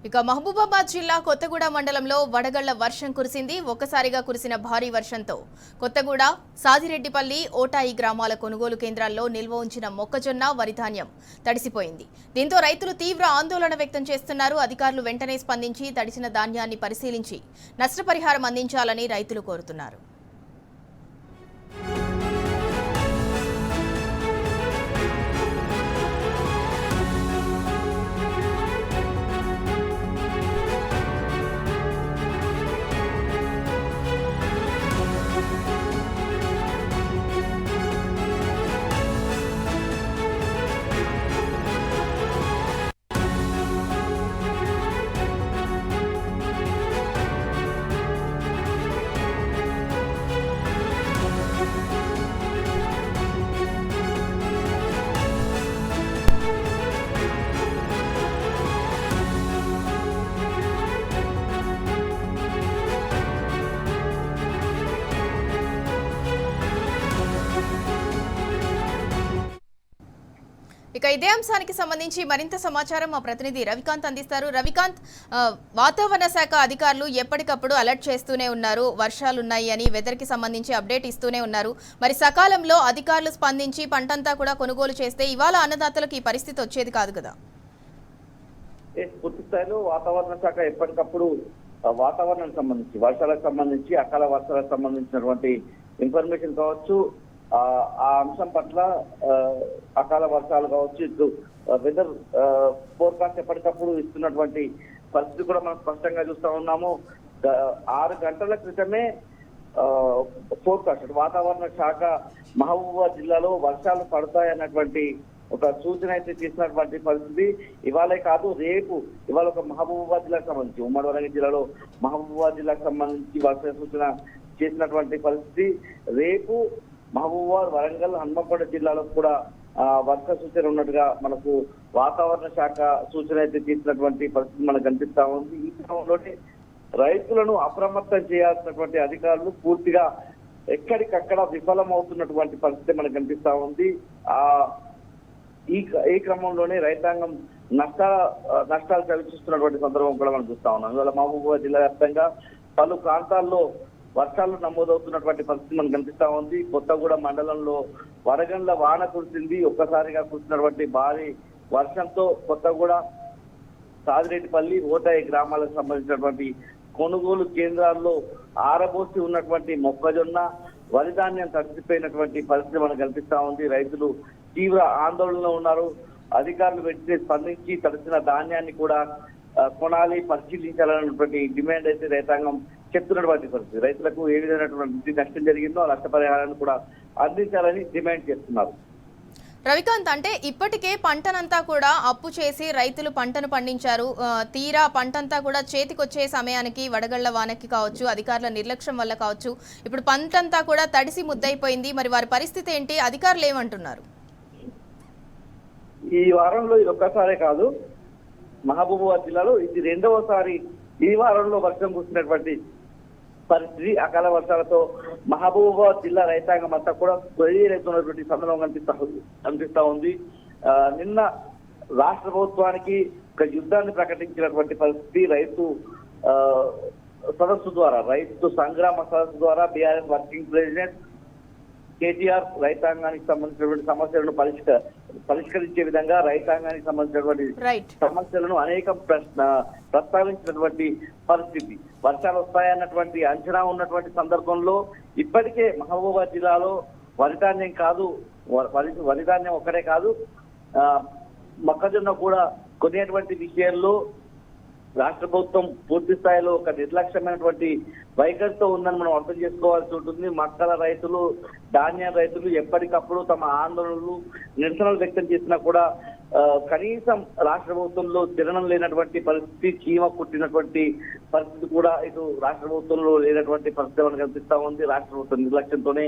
ఇక మహబూబాబాద్ జిల్లా కొత్తగూడ మండలంలో వడగళ్ల వర్షం కురిసింది. ఒక్కసారిగా కురిసిన భారీ వర్షంతో కొత్తగూడ, సాదిరెడ్డిపల్లి, ఓటాయి గ్రామాల కొనుగోలు కేంద్రాల్లో నిల్వ ఉంచిన మొక్కజొన్న, వరి ధాన్యం తడిసిపోయింది. దీంతో రైతులు తీవ్ర ఆందోళన వ్యక్తం చేస్తున్నారు. అధికారులు వెంటనే స్పందించి తడిసిన ధాన్యాన్ని పరిశీలించి నష్టపరిహారం అందించాలని రైతులు కోరుతున్నారు. ఇక ఇదే అంశానికి సంబంధించి మరింత సమాచారం మా ప్రతినిధి రవికాంత్ అందిస్తారు. రవికాంత్, వాతావరణ శాఖ అధికారులు ఎప్పటికప్పుడు అలర్ట్ చేస్తూనే ఉన్నారు. వర్షాలున్నాయి అని వెదర్కి సంబంధించి అప్డేట్ ఇస్తూనే ఉన్నారు. మరి సకాలంలో అధికారులు స్పందించి పంటంతా కూడా కొనుగోలు చేస్తే ఇవాళ అన్నదాతలకు ఈ పరిస్థితి వచ్చేది కాదు కదా. పూర్తి స్థాయిలో వాతావరణ శాఖ ఎప్పటికప్పుడు వాతావరణానికి సంబంధించి, వర్షాలకు సంబంధించి, అకాల వర్షాలకు సంబంధించినటువంటి ఇన్ఫర్మేషన్ కావచ్చు, ఆ అంశం పట్ల అకాల వర్షాలు కావచ్చు, ఇటు వెదర్ ఫోర్కాస్ట్ ఎప్పటికప్పుడు ఇస్తున్నటువంటి పరిస్థితి కూడా మనం స్పష్టంగా చూస్తా ఉన్నాము. 6 గంటల క్రితమే ఫోర్కాస్ట్ వాతావరణ శాఖ మహబూబాబాద్ జిల్లాలో వర్షాలు పడతాయన్నటువంటి ఒక సూచన అయితే చేసినటువంటి పరిస్థితి. ఇవాళే కాదు, రేపు ఇవాళ ఒక మహబూబాబాద్ జిల్లాకు సంబంధించి, ఉమ్మడి వరంగల్ జిల్లాలో మహబూబాబాద్ జిల్లాకు సంబంధించి వర్ష సూచన చేసినటువంటి పరిస్థితి. రేపు మహబూబాబాద్, వరంగల్, హన్మకొండ జిల్లాలో కూడా వర్ష సూచన ఉన్నట్టుగా మనకు వాతావరణ శాఖ సూచన అయితే చేసినటువంటి పరిస్థితి మనకు కనిపిస్తా ఉంది. ఈ క్రమంలోనే రైతులను అప్రమత్తం చేయాల్సినటువంటి అధికారులు పూర్తిగా ఎక్కడికక్కడ విఫలమవుతున్నటువంటి పరిస్థితి మనకు కనిపిస్తా ఉంది. ఈ క్రమంలోనే రైతాంగం నష్టాలు చవిచూస్తున్నటువంటి సందర్భం కూడా మనం చూస్తా ఉన్నాం. ఇవాళ మహబూబాబాద్ జిల్లా వ్యాప్తంగా పలు ప్రాంతాల్లో వర్షాలు నమోదవుతున్నటువంటి పరిస్థితి మనకు కనిపిస్తా ఉంది. కొత్తగూడ మండలంలో వడగండ్ల వాన కురిసింది. ఒక్కసారిగా కురిసినటువంటి భారీ వర్షంతో కొత్తగూడ, సాదిరెడ్డిపల్లి, ఓటాయి గ్రామాలకు సంబంధించినటువంటి కొనుగోలు కేంద్రాల్లో ఆరబోసి ఉన్నటువంటి మొక్కజొన్న, వరి ధాన్యం తడిసిపోయినటువంటి పరిస్థితి మనకు కనిపిస్తా ఉంది. రైతులు తీవ్ర ఆందోళనలో ఉన్నారు. అధికారులు వెంటనే స్పందించి తడిసిన ధాన్యాన్ని కూడా కొనాలి, పరిశీలించాలన్నటువంటి డిమాండ్ అయితే రైతాంగం చెప్తున్నటువంటి పరిస్థితి. రైతులకు ఏ విధమైనటువంటి నష్టం జరిగిందో ఆ నష్టపరిహారాన్ని కూడా అందించాలని డిమాండ్ చేస్తున్నారు. రవికాంత్, అంటే ఇప్పటికే పంటనంతా కూడా అప్పు చేసి రైతులు పంటను పండించారు. తీరా పంటంతా కూడా చేతికొచ్చే సమయానికి వడగళ్ల వానకి కావచ్చు, అధికారుల నిర్లక్ష్యం వల్ల కావచ్చు, ఇప్పుడు పంటంతా కూడా తడిసి ముద్దయిపోయింది. మరి వారి పరిస్థితి ఏంటి? అధికారులు ఏమంటున్నారు? ఈ వారంలో ఇది ఒక్కసారే కాదు, మహబూబాబాద్ జిల్లాలో ఇది 2వసారి ఈ వారంలో వర్షం కురిసినటువంటి పరిస్థితి. అకాల వర్షాలతో మహబూబాబాద్ జిల్లా రైతాంగం అంతా కూడా కొయ్యేతున్నటువంటి సందర్భం కనిపిస్తా ఉంది. నిన్న రాష్ట్ర ప్రభుత్వానికి ఒక యుద్ధాన్ని ప్రకటించినటువంటి పరిస్థితి. రైతు సదస్సు ద్వారా, రైతు సంగ్రామ సదస్సు ద్వారా బీఆర్ఎస్ వర్కింగ్ ప్రెసిడెంట్ కేటీఆర్ రైతాంగానికి సంబంధించినటువంటి సమస్యలను పరిష్కరించే విధంగా రైతాంగానికి సంబంధించినటువంటి సమస్యలను అనేక ప్రస్తావించినటువంటి పరిస్థితి. వర్షాలు వస్తాయన్నటువంటి అంచనా ఉన్నటువంటి సందర్భంలో ఇప్పటికే మహబూబాబాద్ జిల్లాలో వరిధాన్యం కాదు, వరిధాన్యం ఒక్కడే కాదు, మొక్కజొన్న కూడా కొనేటువంటి విషయంలో రాష్ట్ర ప్రభుత్వం పూర్తి స్థాయిలో ఒక నిర్లక్ష్యమైనటువంటి వైఖరితో ఉందని మనం అర్థం చేసుకోవాల్సి ఉంటుంది. మక్కల రైతులు, ధాన్యం రైతులు ఎప్పటికప్పుడు తమ ఆందోళనలు, నిరసనలు వ్యక్తం చేసినా కూడా కనీసం రాష్ట్ర ప్రభుత్వంలో తిరణం లేనటువంటి పరిస్థితి, చీమ కుట్టినటువంటి పరిస్థితి కూడా ఇటు రాష్ట్ర ప్రభుత్వంలో లేనటువంటి పరిస్థితి మనకు కనిపిస్తా ఉంది. రాష్ట్ర ప్రభుత్వం నిర్లక్ష్యంతోనే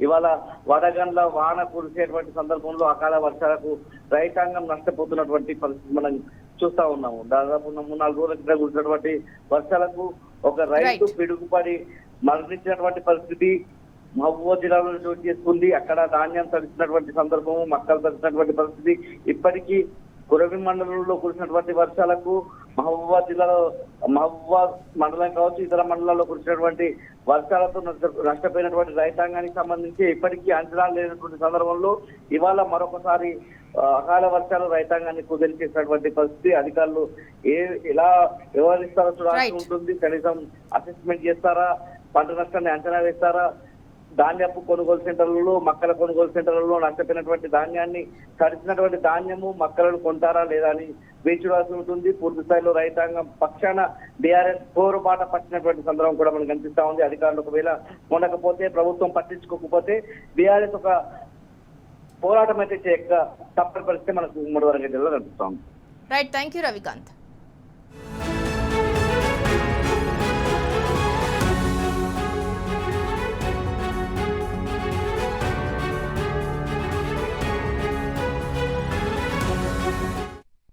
ఇవాళ వడగండ్ల వాన కురిసేటువంటి సందర్భంలో అకాల వర్షాలకు రైతాంగం నష్టపోతున్నటువంటి పరిస్థితి మనం చూస్తా ఉన్నాము. దాదాపు 3-4 రోజుల క్రితం కురిసినటువంటి వర్షాలకు ఒక రైతు పిడుగుపడి మరణించినటువంటి పరిస్థితి మహబూబాబాద్ జిల్లాలో చోటు చేసుకుంది. అక్కడ ధాన్యం తడిచినటువంటి సందర్భము, మక్కలు తడిచినటువంటి పరిస్థితి. ఇప్పటికీ కురవి మండలంలో కురిసినటువంటి వర్షాలకు మహబూబాబాద్ జిల్లాలో మహబూబాబాద్ మండలం కావచ్చు ఇతర మండలాల్లో కురిసినటువంటి వర్షాలతో నష్టపోయినటువంటి రైతాంగానికి సంబంధించి ఇప్పటికీ అంచనాలు లేనటువంటి సందర్భంలో ఇవాళ మరొకసారి అకాల వర్షాలు రైతాంగాన్ని కుదిరిచేసినటువంటి పరిస్థితి. అధికారులు ఎలా వ్యవహరిస్తారో చూడాల్సి ఉంటుంది. కనీసం అసెస్మెంట్ చేస్తారా, పంట నష్టాన్ని అంచనా వేస్తారా, ధాన్యపు కొనుగోలు సెంటర్లలో మక్కల కొనుగోలు సెంటర్లలో నష్టపోయినటువంటి ధాన్యాన్ని తడిచినటువంటి ధాన్యము మక్కలను కొంటారా లేదా అని వేచి చూడాల్సి ఉంటుంది. పూర్తి స్థాయిలో రైతాంగం పక్షాన బీఆర్ఎస్ పోరుబాట పట్టినటువంటి సందర్భం కూడా మనకు కనిపిస్తా ఉంది. అధికారులు ఒకవేళ ఉండకపోతే, ప్రభుత్వం పట్టించుకోకపోతే బీఆర్ఎస్ ఒక పోరాటం అయితే చేయక తప్పని పరిస్థితి మనకు 3 వరకు జిల్లాలో కనిపిస్తా ఉంది. Right, thank you Ravikanth.